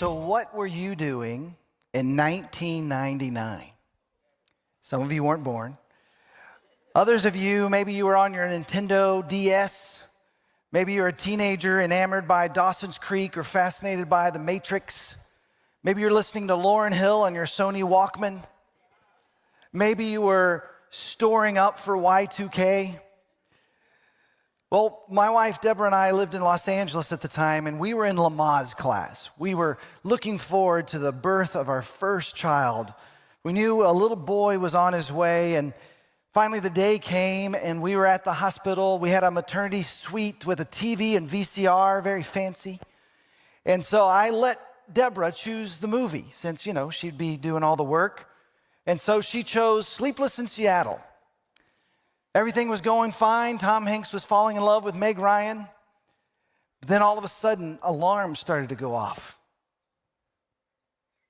So what were you doing in 1999? Some of you weren't born. Others of you, maybe you were on your Nintendo DS. Maybe you're a teenager enamored by Dawson's Creek or fascinated by The Matrix. Maybe you're listening to Lauryn Hill on your Sony Walkman. Maybe you were storing up for Y2K. Well, my wife, Deborah, and I lived in Los Angeles at the time, and we were in Lamaze class. We were looking forward to the birth of our first child. We knew a little boy was on his way, and finally the day came, and we were at the hospital. We had a maternity suite with a TV and VCR, very fancy. And so I let Deborah choose the movie, since, she'd be doing all the work. And so she chose Sleepless in Seattle. Everything was going fine. Tom Hanks was falling in love with Meg Ryan. But then all of a sudden, alarms started to go off.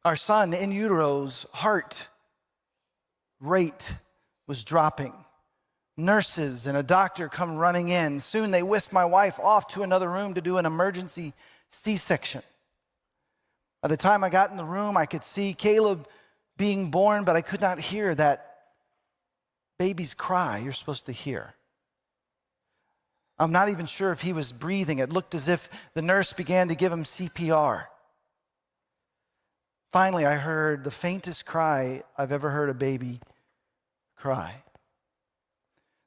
Our son in utero's heart rate was dropping. Nurses and a doctor come running in. Soon they whisked my wife off to another room to do an emergency C-section. By the time I got in the room, I could see Caleb being born, but I could not hear that baby's cry you're supposed to hear. I'm not even sure if he was breathing. It looked as if the nurse began to give him CPR. Finally, I heard the faintest cry I've ever heard a baby cry.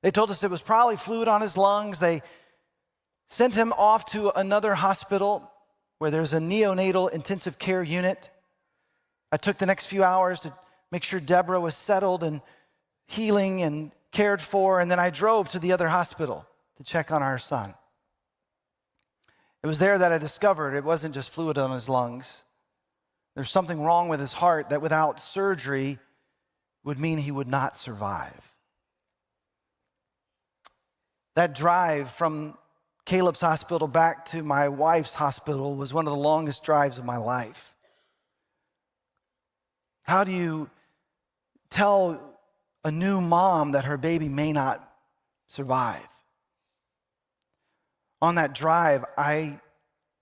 They told us it was probably fluid on his lungs. They sent him off to another hospital where there's a neonatal intensive care unit. I took the next few hours to make sure Deborah was settled and healing and cared for, and then I drove to the other hospital to check on our son. It was there that I discovered it wasn't just fluid on his lungs. There's something wrong with his heart that without surgery would mean he would not survive. That drive from Caleb's hospital back to my wife's hospital was one of the longest drives of my life. How do you tell a new mom that her baby may not survive? On that drive, I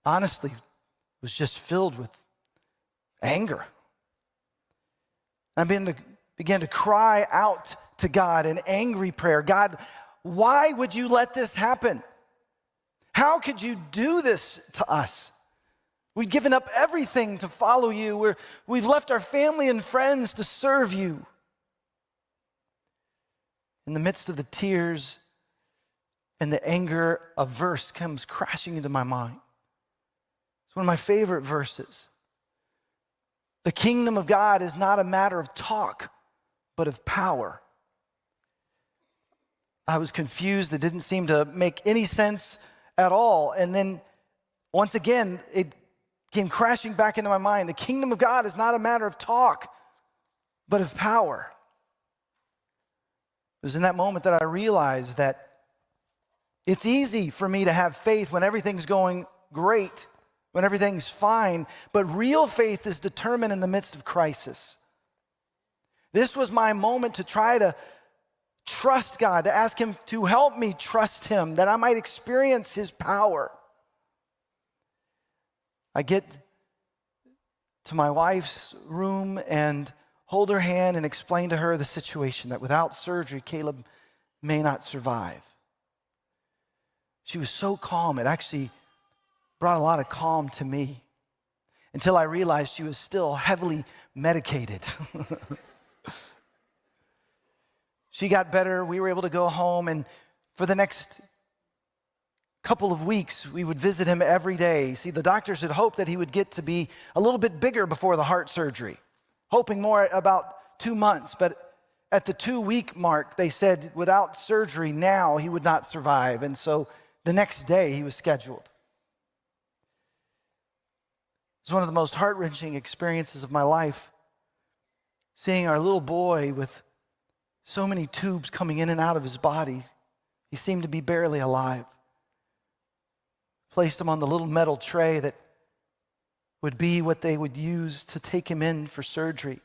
honestly was just filled with anger. I began to cry out to God in angry prayer. God, why would you let this happen? How could you do this to us? We've given up everything to follow you. We've left our family and friends to serve you. In the midst of the tears and the anger, a verse comes crashing into my mind. It's one of my favorite verses. The kingdom of God is not a matter of talk, but of power. I was confused. It didn't seem to make any sense at all. And then once again, it came crashing back into my mind. The kingdom of God is not a matter of talk, but of power. It was in that moment that I realized that it's easy for me to have faith when everything's going great, when everything's fine, but real faith is determined in the midst of crisis. This was my moment to try to trust God, to ask him to help me trust him, that I might experience his power. I get to my wife's room and hold her hand and explain to her the situation, that without surgery, Caleb may not survive. She was so calm, it actually brought a lot of calm to me, until I realized she was still heavily medicated. She got better, we were able to go home, and for the next couple of weeks, we would visit him every day. See, the doctors had hoped that he would get to be a little bit bigger before the heart surgery, hoping more about 2 months, but at the 2-week mark, they said without surgery now, he would not survive. And so the next day, he was scheduled. It was one of the most heart-wrenching experiences of my life, seeing our little boy with so many tubes coming in and out of his body. He seemed to be barely alive. Placed him on the little metal tray that would be what they would use to take him in for surgery.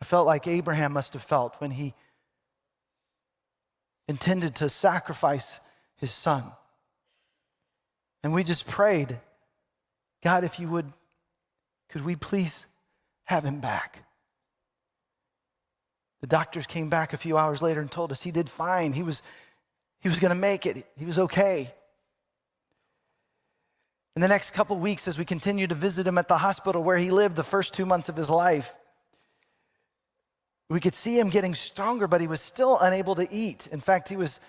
I felt like Abraham must have felt when he intended to sacrifice his son. And we just prayed, God, if you would Could we please have him back? The doctors came back a few hours later and told us he did fine. He was going to make it. He was okay. In the next couple weeks, as we continued to visit him at the hospital where he lived the first 2 months of his life, we could see him getting stronger, but he was still unable to eat. In fact, he was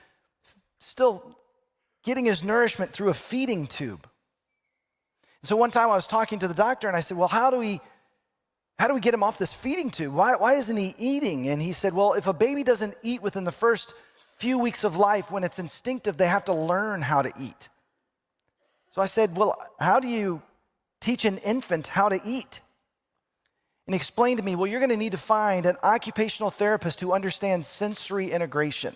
still getting his nourishment through a feeding tube. So one time I was talking to the doctor and I said, well, how do we get him off this feeding tube? Why isn't he eating? And he said, well, if a baby doesn't eat within the first few weeks of life, when it's instinctive, they have to learn how to eat. So I said, well, how do you teach an infant how to eat? And he explained to me, well, you're going to need to find an occupational therapist who understands sensory integration.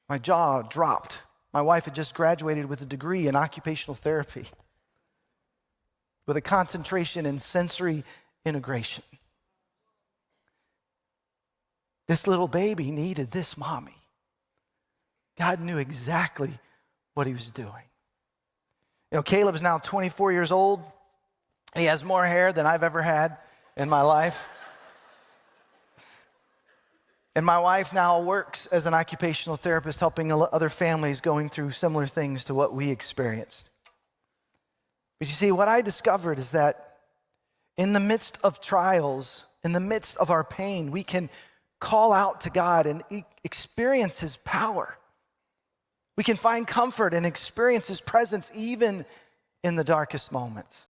My jaw dropped. My wife had just graduated with a degree in occupational therapy with a concentration in sensory integration. This little baby needed this mommy. God knew exactly what he was doing. You know, Caleb is now 24 years old. He has more hair than I've ever had in my life. And my wife now works as an occupational therapist, helping other families going through similar things to what we experienced. But you see, what I discovered is that in the midst of trials, in the midst of our pain, we can call out to God and experience his power. We can find comfort and experience his presence even in the darkest moments.